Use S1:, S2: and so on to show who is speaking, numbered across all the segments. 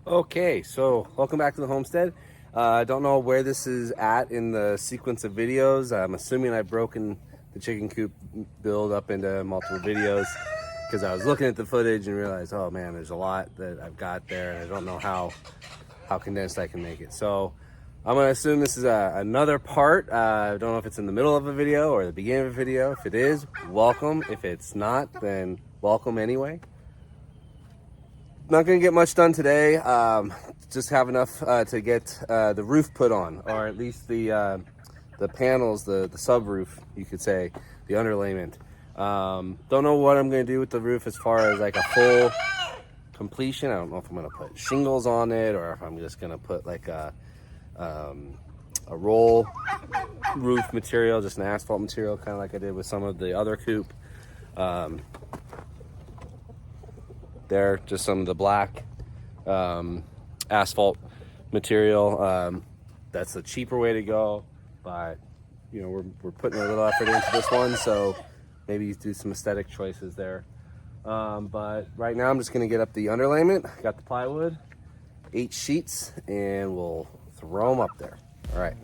S1: Okay, so welcome back to the homestead. I don't know where this is at in the sequence of videos. I'm assuming I've broken the chicken coop build up into multiple videos because I was looking at the footage and realized, oh man, there's a lot that I've got there and I don't know how condensed I can make it. So I'm gonna assume this is another part. I don't know if it's in the middle of a video or the beginning of a video. If it is, welcome. If it's not, then welcome anyway. Not gonna get much done today. Just have enough to get the roof put on, or at least the panels, the subroof, you could say, the underlayment. Don't know what I'm gonna do with the roof as far as like a full completion. I don't know if I'm gonna put shingles on it or if I'm just gonna put like a roll roof material, just an asphalt material, kind of like I did with some of the other coop. There, just some of the black asphalt material. That's the cheaper way to go, but you know, we're putting a little effort into this one, so maybe do some aesthetic choices there. But right now I'm just gonna get up the underlayment. Got the plywood, 8 sheets, and we'll throw them up there. All right.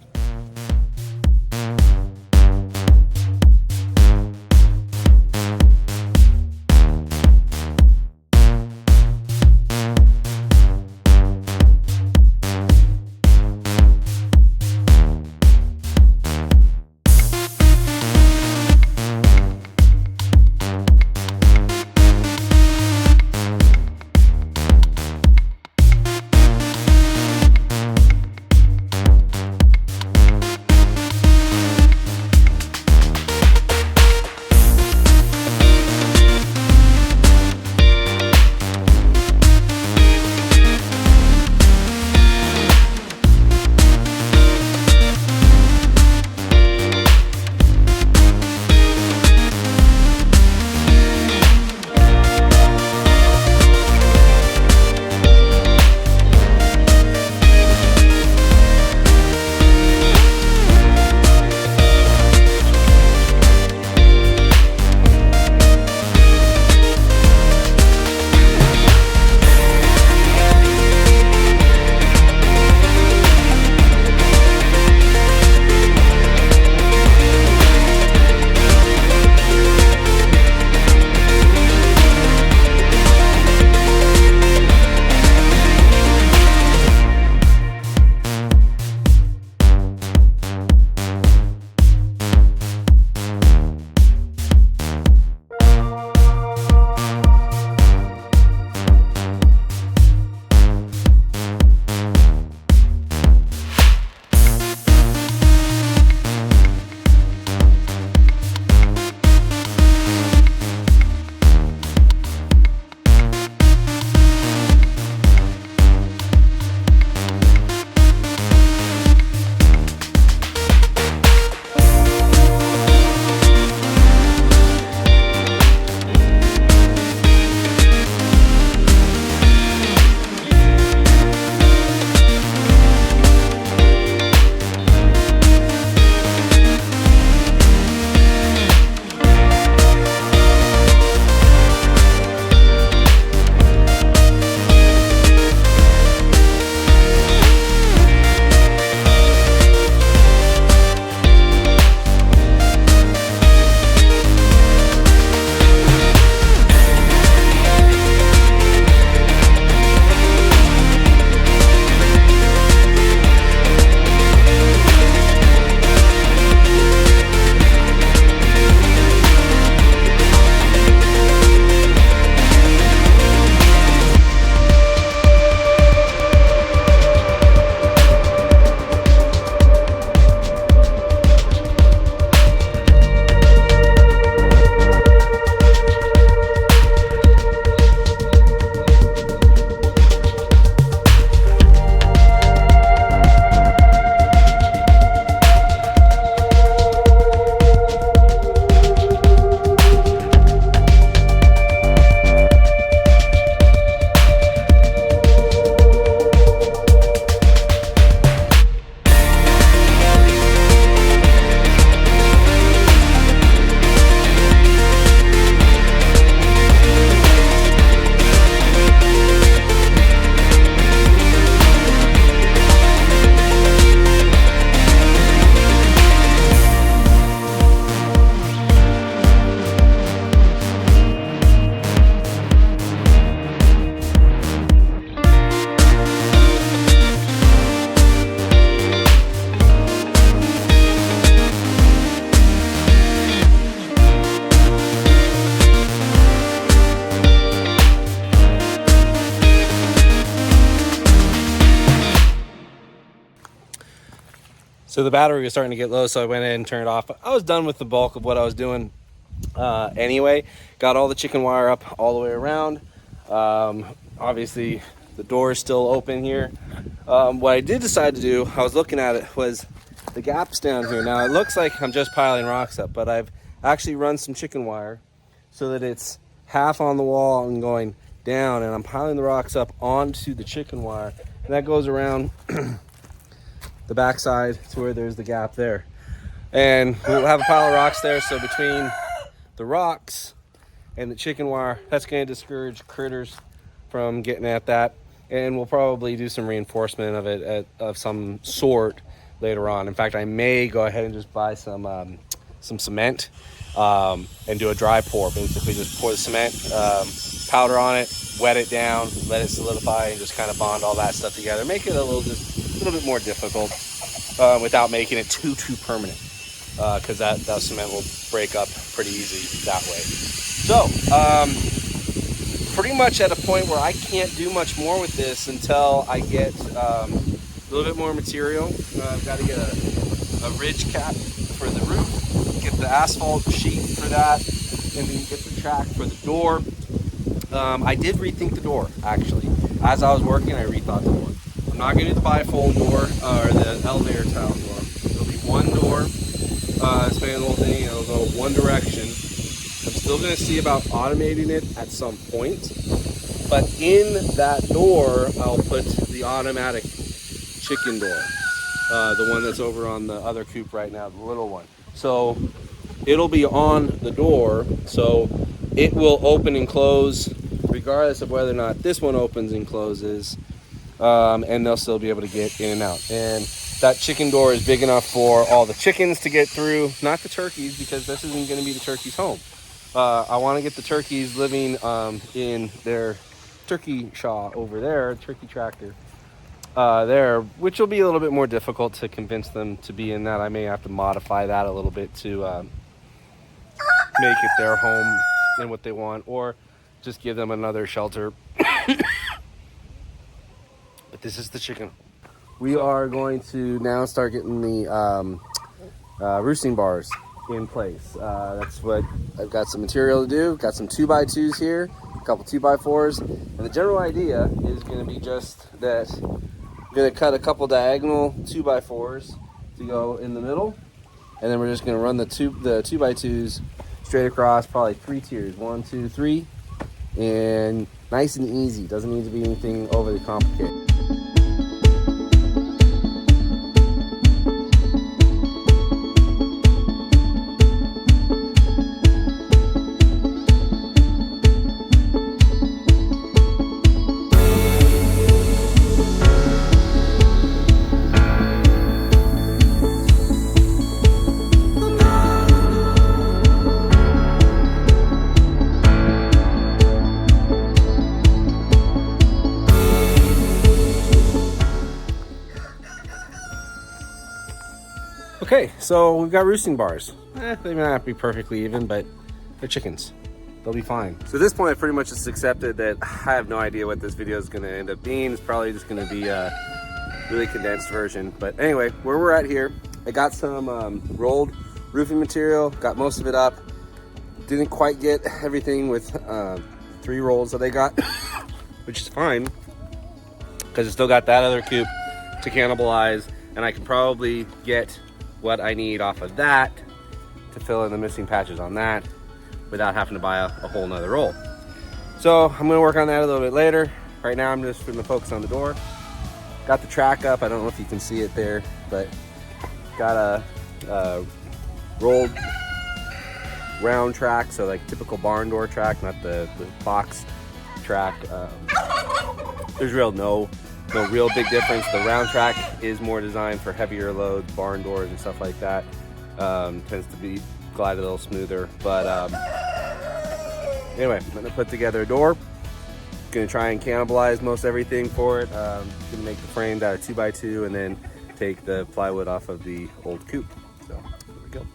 S1: So the battery was starting to get low, so I went in and turned it off. I was done with the bulk of what I was doing anyway. Got all the chicken wire up all the way around. Obviously, the door is still open here. What I did decide to do, I was looking at it, was the gaps down here. Now, it looks like I'm just piling rocks up, but I've actually run some chicken wire so that it's half on the wall and going down, and I'm piling the rocks up onto the chicken wire, and that goes around the backside to where there's the gap there. And we'll have a pile of rocks there, so between the rocks and the chicken wire, that's going to discourage critters from getting at that. And we'll probably do some reinforcement of it of some sort later on. In fact, I may go ahead and just buy some cement and do a dry pour. Basically just pour the cement, powder on it, wet it down, let it solidify, and just kind of bond all that stuff together. Make it a little bit more difficult without making it too permanent, because that cement will break up pretty easy that way. So pretty much at a point where I can't do much more with this until I get a little bit more material. I've got to get a ridge cap for the roof, get the asphalt sheet for that, and then get the track for the door. I did rethink the door, actually. As I was working, I rethought the door. I'm not going to do the bifold door or the elevator tile door. It'll be one door, spanning the whole thing, and it'll go one direction. I'm still going to see about automating it at some point, but in that door, I'll put the automatic chicken door, the one that's over on the other coop right now, the little one. So it'll be on the door, so it will open and close regardless of whether or not this one opens and closes, and they'll still be able to get in and out. And that chicken door is big enough for all the chickens to get through, not the turkeys, because this isn't going to be the turkeys' home. I want to get the turkeys living in their turkey shaw over there, turkey tractor there, which will be a little bit more difficult to convince them to be in that. I may have to modify that a little bit to make it their home and what they want, or just give them another shelter. But this is the chicken. We are going to now start getting the roosting bars in place. That's what I've got some material to do. Got some 2x2s here, a couple 2x4s, and the general idea is going to be just that I'm going to cut a couple diagonal 2x4s to go in the middle, and then we're just going to run the 2x2s straight across, probably 3 tiers, 1, 2, 3, and nice and easy. Doesn't need to be anything overly complicated. Okay, so we've got roosting bars. They may not be perfectly even, but they're chickens. They'll be fine. So at this point, I pretty much just accepted that I have no idea what this video is going to end up being. It's probably just going to be a really condensed version. But anyway, where we're at here, I got some rolled roofing material, got most of it up. Didn't quite get everything with 3 rolls that I got, which is fine, because I still got that other coop to cannibalize, and I can probably get what I need off of that to fill in the missing patches on that without having to buy a whole nother roll. So I'm gonna work on that a little bit later. Right now I'm just gonna focus on the door. Got the track up. I don't know if you can see it there, but got a rolled round track, so like typical barn door track, not the box track. There's no real big difference. The round track is more designed for heavier loads, barn doors and stuff like that. Tends to be glide a little smoother, but anyway, I'm gonna put together a door. Gonna try and cannibalize most everything for it. Gonna make the frame out of 2x2 and then take the plywood off of the old coop. So here we go.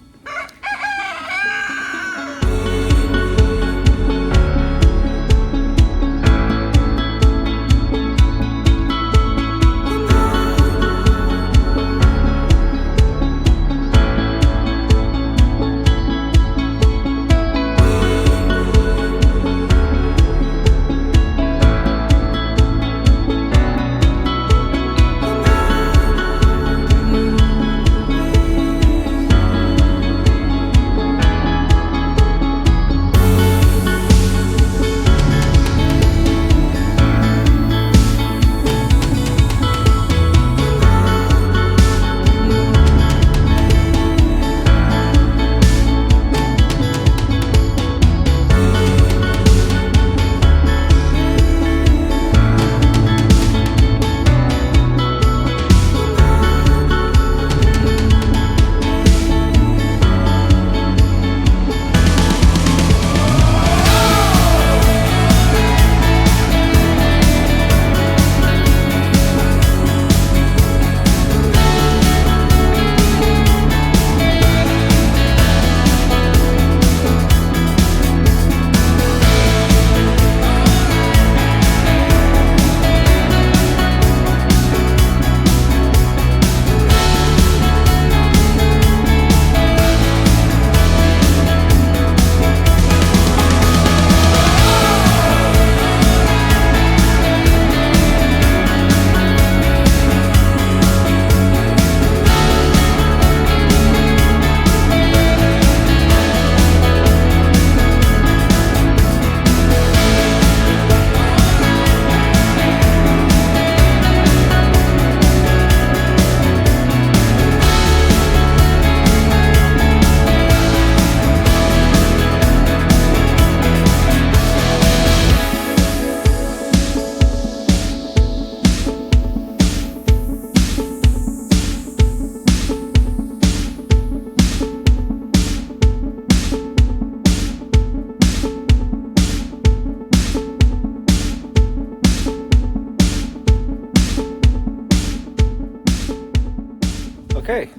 S1: Okay,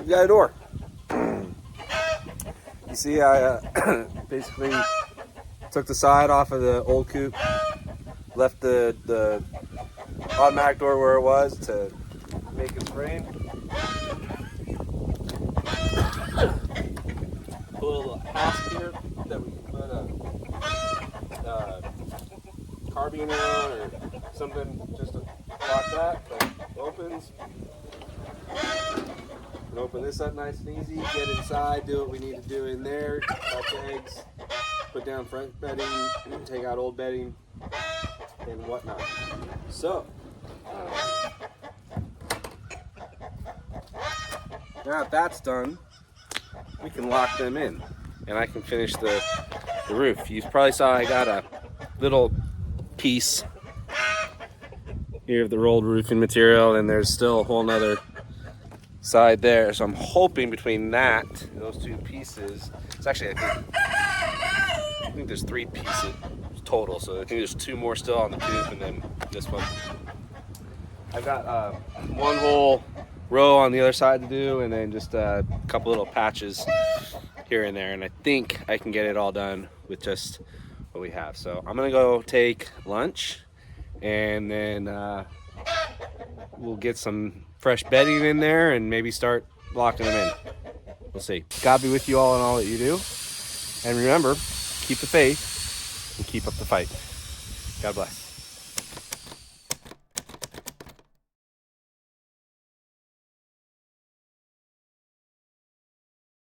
S1: we've got a door. You see, I basically took the side off of the old coop, left the automatic door where it was to make it frame. Put a little hasp here that we can put a carbine on or something just to lock that. But it opens. And open this up nice and easy. Get inside, do what we need to do in there. Touch eggs, put down front bedding, take out old bedding, and whatnot. So, now that that's done, we can lock them in, and I can finish the roof. You probably saw I got a little piece here of the rolled roofing material, and there's still a whole nother side there. So I'm hoping between that and those two pieces, it's actually I think there's 3 pieces total. So I think there's 2 more still on the coop, and then this one. I've got one whole row on the other side to do, and then just a couple little patches here and there, and I think I can get it all done with just what we have. So I'm gonna go take lunch, and then we'll get some fresh bedding in there and maybe start locking them in. We'll see. God be with you all in all that you do, and remember, keep the faith and keep up the fight. God bless.